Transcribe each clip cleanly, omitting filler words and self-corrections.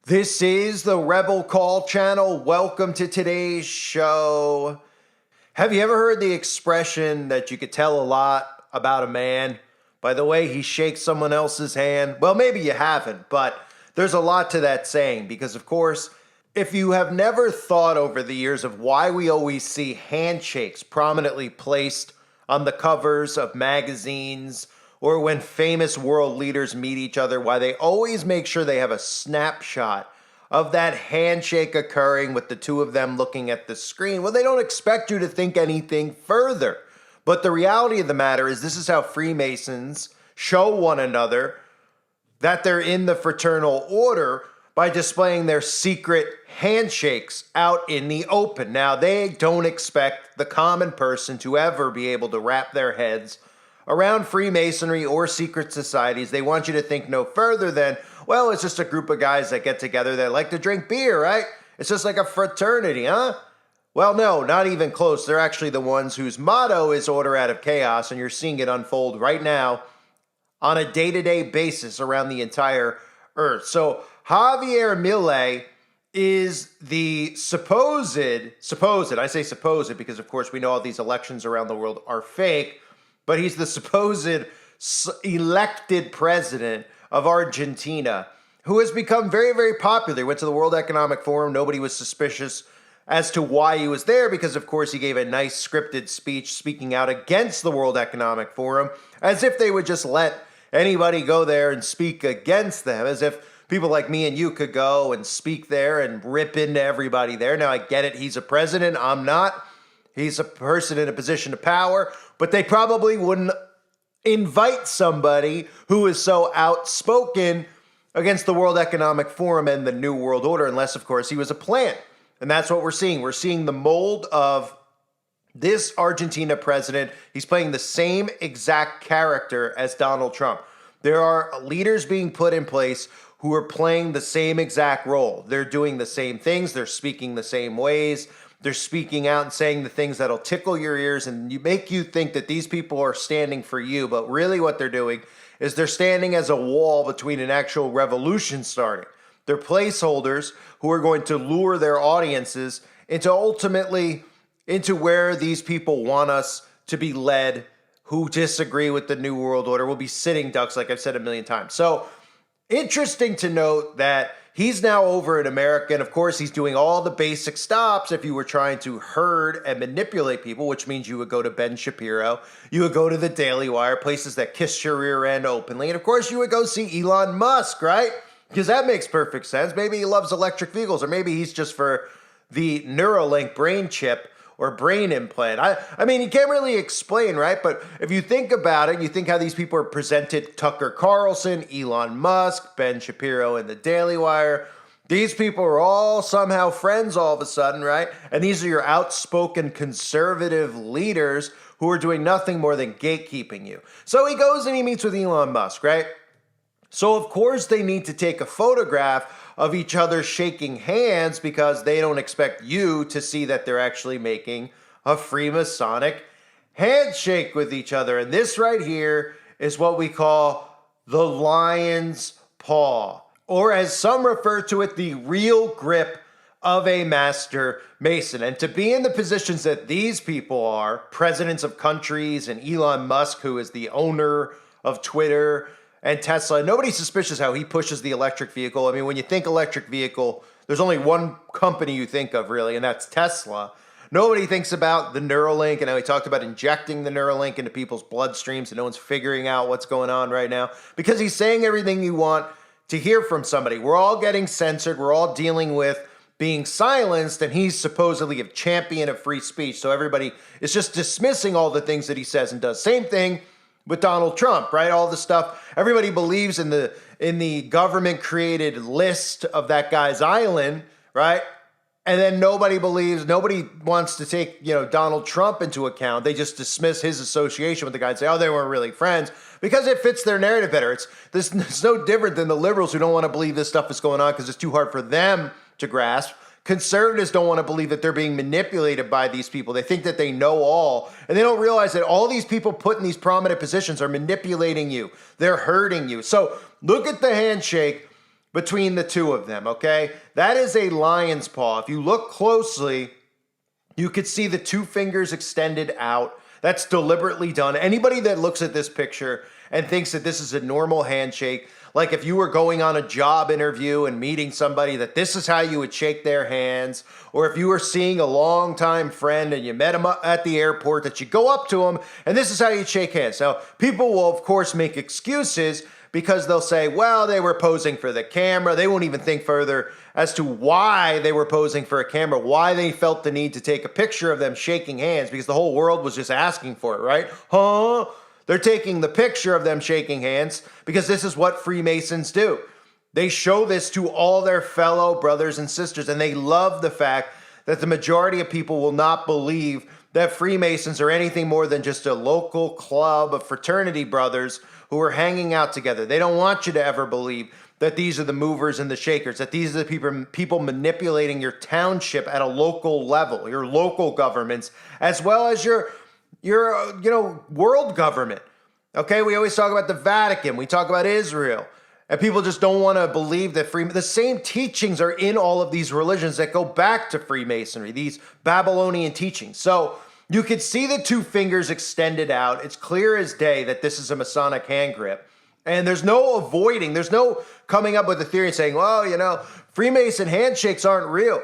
This is the Rebel Call channel. Welcome to today's show. Have you ever heard the expression that you could tell a lot about a man by the way he shakes someone else's hand? Well, maybe you haven't, but there's a lot to that saying because, of course, if you have never thought over the years of why we always see handshakes prominently placed on the covers of magazines or when famous world leaders meet each other, why they always make sure they have a snapshot of that handshake occurring with the two of them looking at the screen. Well, they don't expect you to think anything further. But the reality of the matter is this is how Freemasons show one another that they're in the fraternal order by displaying their secret handshakes out in the open. Now, they don't expect the common person to ever be able to wrap their heads around Freemasonry or secret societies. They want you to think no further than, well, it's just a group of guys that get together that like to drink beer, right? It's just like a fraternity, huh? Well, no, not even close. They're actually the ones whose motto is order out of chaos, and you're seeing it unfold right now on a day-to-day basis around the entire earth. So Javier Milei is the supposed, I say supposed because of course we know all these elections around the world are fake, but he's the supposed elected president of Argentina, who has become very, very popular. He went to the World Economic Forum. Nobody was suspicious as to why he was there because, of course, he gave a nice scripted speech speaking out against the World Economic Forum, as if they would just let anybody go there and speak against them, as if people like me and you could go and speak there and rip into everybody there. Now, I get it. He's a president. I'm not. He's a person in a position of power, but they probably wouldn't invite somebody who is so outspoken against the World Economic Forum and the New World Order, unless, of course, he was a plant. And that's what we're seeing. We're seeing the mold of this Argentina president. He's playing the same exact character as Donald Trump. There are leaders being put in place who are playing the same exact role. They're doing the same things. They're speaking the same ways. They're speaking out and saying the things that'll tickle your ears and make you think that these people are standing for you. But really what they're doing is they're standing as a wall between an actual revolution starting. They're placeholders who are going to lure their audiences into where these people want us to be led, who disagree with the New World Order. Will be sitting ducks, like I've said a million times. So interesting to note that he's now over in America, and of course, he's doing all the basic stops if you were trying to herd and manipulate people, which means you would go to Ben Shapiro, you would go to the Daily Wire, places that kiss your rear end openly, and of course, you would go see Elon Musk, right? Because that makes perfect sense. Maybe he loves electric vehicles, or maybe he's just for the Neuralink brain chip or brain implant. I mean, you can't really explain, right? But if you think about it, you think how these people are presented: Tucker Carlson, Elon Musk, Ben Shapiro, and the Daily Wire. These people are all somehow friends all of a sudden, right? And these are your outspoken conservative leaders who are doing nothing more than gatekeeping you. So he goes and he meets with Elon Musk, right? So of course they need to take a photograph of each other shaking hands because they don't expect you to see that they're actually making a Freemasonic handshake with each other. And this right here is what we call the lion's paw, or as some refer to it, the real grip of a master Mason. And to be in the positions that these people are, presidents of countries and Elon Musk, who is the owner of Twitter and Tesla, nobody's suspicious how he pushes the electric vehicle. I mean, when you think electric vehicle, there's only one company you think of, really, and that's Tesla. Nobody thinks about the Neuralink, and how he talked about injecting the Neuralink into people's bloodstreams, and no one's figuring out what's going on right now because he's saying everything you want to hear from somebody. We're all getting censored. We're all dealing with being silenced, and he's supposedly a champion of free speech. So everybody is just dismissing all the things that he says and does. Same thing with Donald Trump, right? All the stuff, everybody believes in the government-created list of that guy's island, right? And then nobody wants to take, Donald Trump into account. They just dismiss his association with the guy and say, oh, they weren't really friends, because it fits their narrative better. It's no different than the liberals who don't want to believe this stuff is going on because it's too hard for them to grasp. Conservatives don't want to believe that they're being manipulated by these people. They think that they know all, and they don't realize that all these people put in these prominent positions are manipulating you. They're hurting you. So look at the handshake between the two of them, okay? That is a lion's paw. If you look closely, you could see the two fingers extended out. That's deliberately done. Anybody that looks at this picture and thinks that this is a normal handshake, like if you were going on a job interview and meeting somebody, that this is how you would shake their hands, or if you were seeing a longtime friend and you met him at the airport, that you go up to him and this is how you shake hands. Now, people will, of course, make excuses because they'll say, well, they were posing for the camera. They won't even think further as to why they were posing for a camera, why they felt the need to take a picture of them shaking hands, because the whole world was just asking for it, right? Huh? They're taking the picture of them shaking hands because this is what Freemasons do. They show this to all their fellow brothers and sisters, and they love the fact that the majority of people will not believe that Freemasons are anything more than just a local club of fraternity brothers who are hanging out together. They don't want you to ever believe that these are the movers and the shakers, that these are the people manipulating your township at a local level, your local governments, as well as your world government. Okay, we always talk about the Vatican, we talk about Israel, and people just don't want to believe that the same teachings are in all of these religions that go back to Freemasonry, these Babylonian teachings. So you could see the two fingers extended out. It's clear as day that this is a Masonic hand grip. And there's no avoiding, there's no coming up with a theory and saying, well, Freemason handshakes aren't real.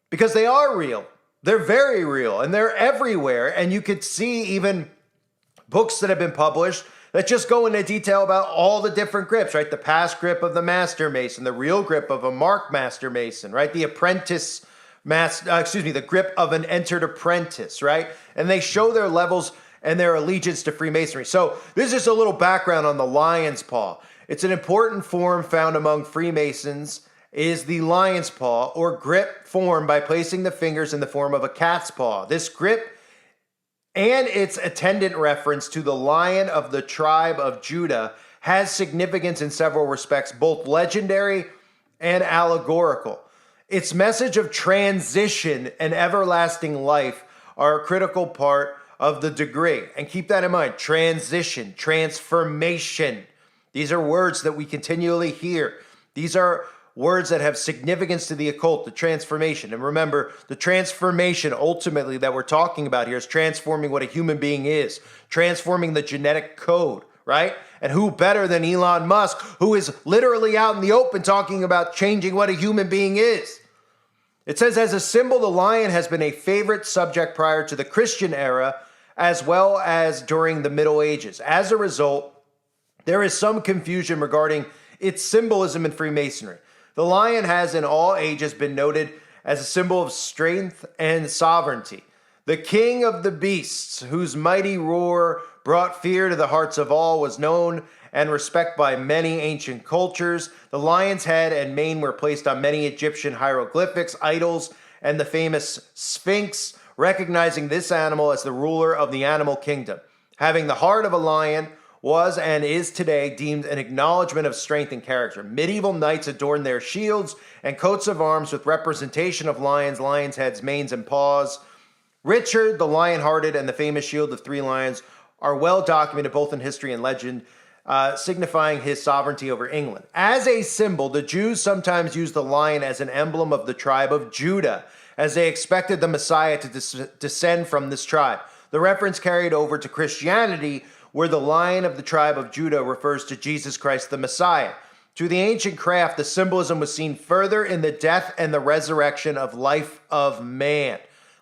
Because they are real. They're very real, and they're everywhere. And you could see even books that have been published that just go into detail about all the different grips, right? The past grip of the Master Mason, the real grip of a Mark Master Mason, right? The the grip of an entered apprentice, right? And they show their levels and their allegiance to Freemasonry. So this is just a little background on the lion's paw. It's an important form found among Freemasons is the lion's paw, or grip, formed by placing the fingers in the form of a cat's paw. This grip and its attendant reference to the lion of the tribe of Judah has significance in several respects, both legendary and allegorical. Its message of transition and everlasting life are a critical part of the degree. And keep that in mind, transition, transformation. These are words that we continually hear. These are words that have significance to the occult, the transformation. And remember, the transformation ultimately that we're talking about here is transforming what a human being is, transforming the genetic code, right? And who better than Elon Musk, who is literally out in the open talking about changing what a human being is. It says, as a symbol, the lion has been a favorite subject prior to the Christian era, as well as during the Middle Ages. As a result, there is some confusion regarding its symbolism in Freemasonry. The lion has in all ages been noted as a symbol of strength and sovereignty. The king of the beasts, whose mighty roar brought fear to the hearts of all, was known and respected by many ancient cultures. The lion's head and mane were placed on many Egyptian hieroglyphics, idols, and the famous Sphinx, recognizing this animal as the ruler of the animal kingdom. Having the heart of a lion was and is today deemed an acknowledgement of strength and character. Medieval knights adorned their shields and coats of arms with representation of lions, lions' heads, manes, and paws. Richard the Lion-Hearted and the famous shield of three lions are well documented both in history and legend, signifying his sovereignty over England. As a symbol, the Jews sometimes used the lion as an emblem of the tribe of Judah, as they expected the Messiah to descend from this tribe. The reference carried over to Christianity, where the lion of the tribe of Judah refers to Jesus Christ the Messiah. To the ancient craft, the symbolism was seen further in the death and the resurrection of life of man.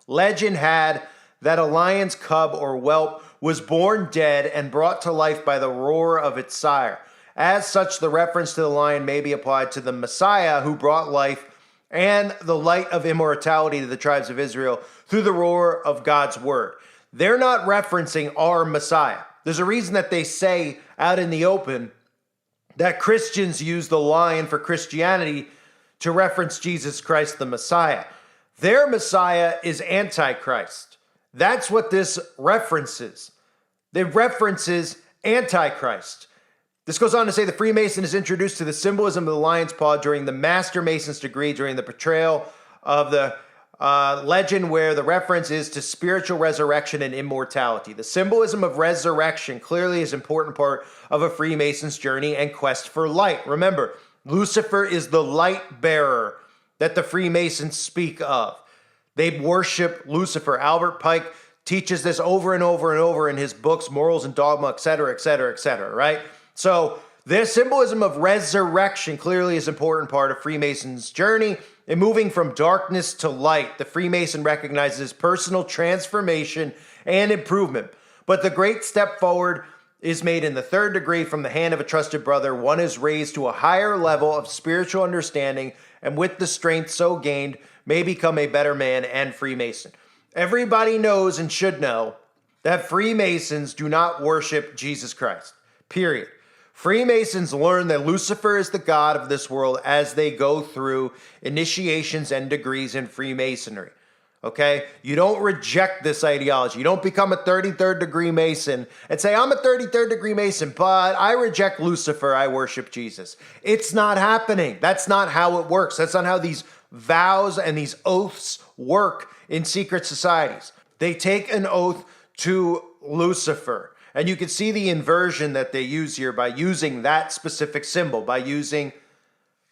Legend had that a lion's cub or whelp was born dead and brought to life by the roar of its sire. As such, the reference to the lion may be applied to the Messiah who brought life and the light of immortality to the tribes of Israel through the roar of God's word. They're not referencing our Messiah. There's a reason that they say out in the open that Christians use the lion for Christianity to reference Jesus Christ the Messiah. Their Messiah is Antichrist. That's what this references. It references Antichrist. This goes on to say the Freemason is introduced to the symbolism of the lion's paw during the Master Mason's degree, during the portrayal of the legend where the reference is to spiritual resurrection and immortality. The symbolism of resurrection clearly is an important part of a Freemason's journey and quest for light. Remember, Lucifer is the light bearer that the Freemasons speak of. They worship Lucifer. Albert Pike teaches this over and over and over in his books, Morals and Dogma, etc., etc., etc., right? So their symbolism of resurrection clearly is an important part of Freemason's journey. In moving from darkness to light, the Freemason recognizes personal transformation and improvement. But the great step forward is made in the third degree from the hand of a trusted brother. One is raised to a higher level of spiritual understanding, and with the strength so gained, may become a better man and Freemason. Everybody knows and should know that Freemasons do not worship Jesus Christ, period. Freemasons learn that Lucifer is the god of this world as they go through initiations and degrees in Freemasonry. Okay? You don't reject this ideology. You don't become a 33rd degree Mason and say, I'm a 33rd degree Mason, but I reject Lucifer. I worship Jesus. It's not happening. That's not how it works. That's not how these vows and these oaths work in secret societies. They take an oath to Lucifer. And you can see the inversion that they use here by using that specific symbol, by using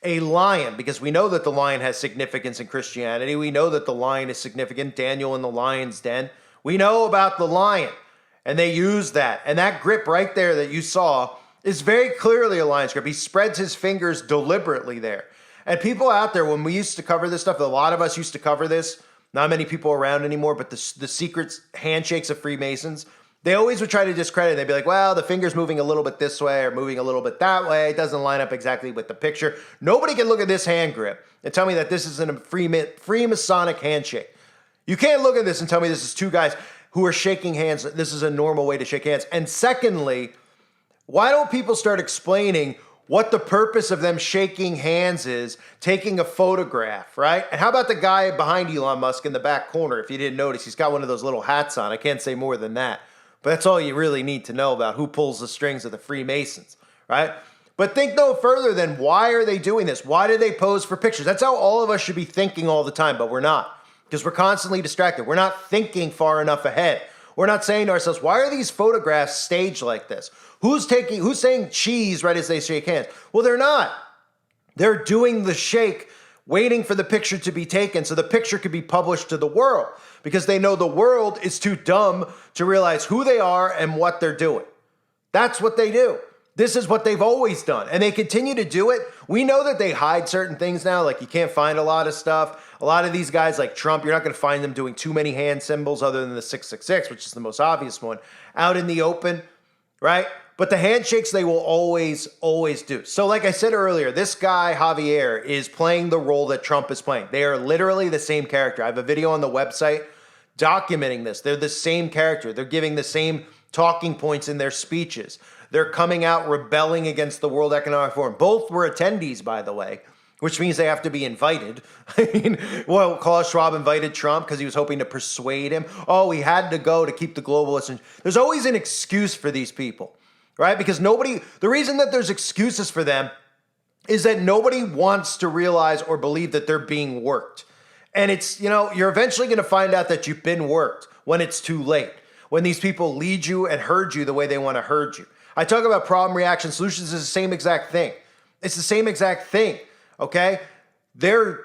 a lion, because we know that the lion has significance in Christianity. We know that the lion is significant. Daniel in the lion's den. We know about the lion, and they use that. And that grip right there that you saw is very clearly a lion's grip. He spreads his fingers deliberately there. And people out there, when we used to cover this stuff, a lot of us used to cover this, not many people around anymore, but the secret handshakes of Freemasons, they always would try to discredit it. They'd be like, well, the finger's moving a little bit this way or moving a little bit that way. It doesn't line up exactly with the picture. Nobody can look at this hand grip and tell me that this isn't a Freemasonic handshake. You can't look at this and tell me this is two guys who are shaking hands. This is a normal way to shake hands. And secondly, why don't people start explaining what the purpose of them shaking hands is, taking a photograph, right? And how about the guy behind Elon Musk in the back corner? If you didn't notice, he's got one of those little hats on. I can't say more than that. But that's all you really need to know about who pulls the strings of the Freemasons, right? But think no further than why are they doing this? Why do they pose for pictures? That's how all of us should be thinking all the time, but we're not, because we're constantly distracted. We're not thinking far enough ahead. We're not saying to ourselves, why are these photographs staged like this? Who's saying cheese right as they shake hands? Well, they're not. They're doing the shake, waiting for the picture to be taken so the picture could be published to the world, because they know the world is too dumb to realize who they are and what they're doing. That's what they do. This is what they've always done, and they continue to do it. We know that they hide certain things now, like you can't find a lot of stuff. A lot of these guys like Trump, you're not going to find them doing too many hand symbols other than the 666, which is the most obvious one, out in the open, right? But the handshakes they will always do. So like I said earlier, this guy, Javier, is playing the role that Trump is playing. They are literally the same character. I have a video on the website documenting this. They're the same character. They're giving the same talking points in their speeches. They're coming out rebelling against the World Economic Forum. Both were attendees, by the way, which means they have to be invited. I mean, well, Klaus Schwab invited Trump because he was hoping to persuade him. Oh, he had to go to keep the globalists. There's always an excuse for these people, right? Because the reason that there's excuses for them is that nobody wants to realize or believe that they're being worked. And it's, you're eventually going to find out that you've been worked when it's too late, when these people lead you and herd you the way they want to herd you. I talk about problem, reaction, solutions is the same exact thing. It's the same exact thing, okay? They're,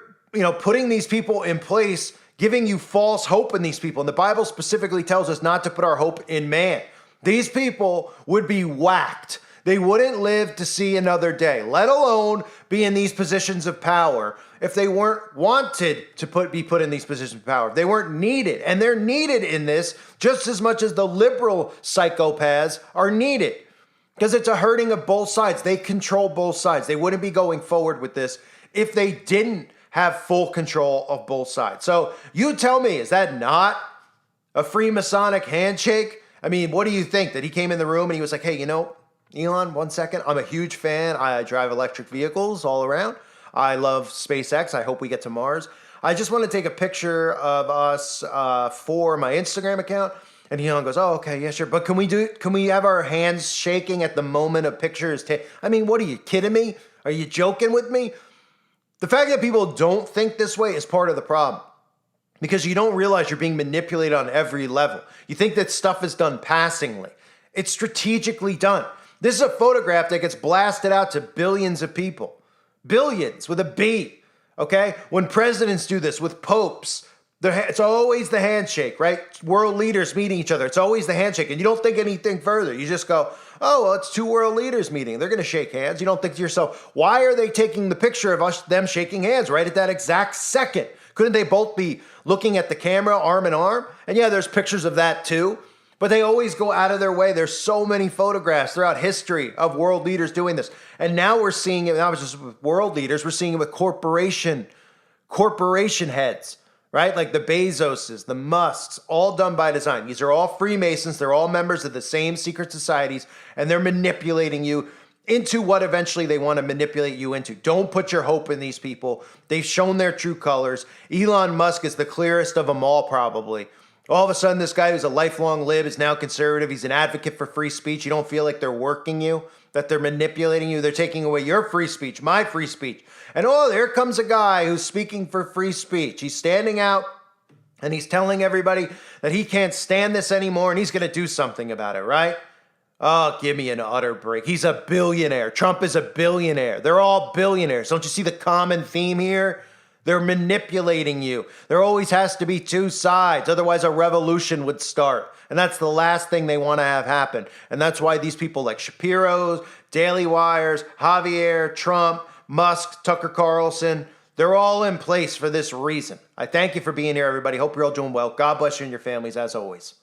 putting these people in place, giving you false hope in these people. And the Bible specifically tells us not to put our hope in man. These people would be whacked. They wouldn't live to see another day, let alone be in these positions of power if they weren't wanted to be put in these positions of power. If they weren't needed. And they're needed in this just as much as the liberal psychopaths are needed. Because it's a hurting of both sides. They control both sides. They wouldn't be going forward with this if they didn't have full control of both sides. So you tell me, is that not a Freemasonic handshake? I mean, what do you think? That he came in the room and he was like, hey, Elon, 1 second. I'm a huge fan. I drive electric vehicles all around. I love SpaceX. I hope we get to Mars. I just want to take a picture of us for my Instagram account. And Elon goes, oh, okay, yeah, sure. But can we have our hands shaking at the moment a picture is taken? I mean, what are you kidding me? Are you joking with me? The fact that people don't think this way is part of the problem, because you don't realize you're being manipulated on every level. You think that stuff is done passingly. It's strategically done. This is a photograph that gets blasted out to billions of people. Billions with a B. Okay? When presidents do this, with popes, it's always the handshake, right? World leaders meeting each other. It's always the handshake. And you don't think anything further. You just go, oh, well, it's two world leaders meeting. They're going to shake hands. You don't think to yourself, why are they taking the picture of them shaking hands right at that exact second? Couldn't they both be looking at the camera arm in arm? And yeah, there's pictures of that too. But they always go out of their way. There's so many photographs throughout history of world leaders doing this. And now we're seeing it, not just with world leaders, we're seeing it with corporation heads, right? Like the Bezoses, the Musks, all done by design. These are all Freemasons. They're all members of the same secret societies, and they're manipulating you into what eventually they want to manipulate you into. Don't put your hope in these people. They've shown their true colors. Elon Musk is the clearest of them all, probably. All of a sudden, this guy who's a lifelong lib is now conservative. He's an advocate for free speech. You don't feel like they're working you, that they're manipulating you. They're taking away your free speech, my free speech. And oh, there comes a guy who's speaking for free speech. He's standing out and he's telling everybody that he can't stand this anymore and he's going to do something about it, right? Oh, give me an utter break. He's a billionaire. Trump is a billionaire. They're all billionaires. Don't you see the common theme here? They're manipulating you. There always has to be two sides. Otherwise, a revolution would start. And that's the last thing they want to have happen. And that's why these people like Shapiro's, Daily Wires, Javier, Trump, Musk, Tucker Carlson, they're all in place for this reason. I thank you for being here, everybody. Hope you're all doing well. God bless you and your families, as always.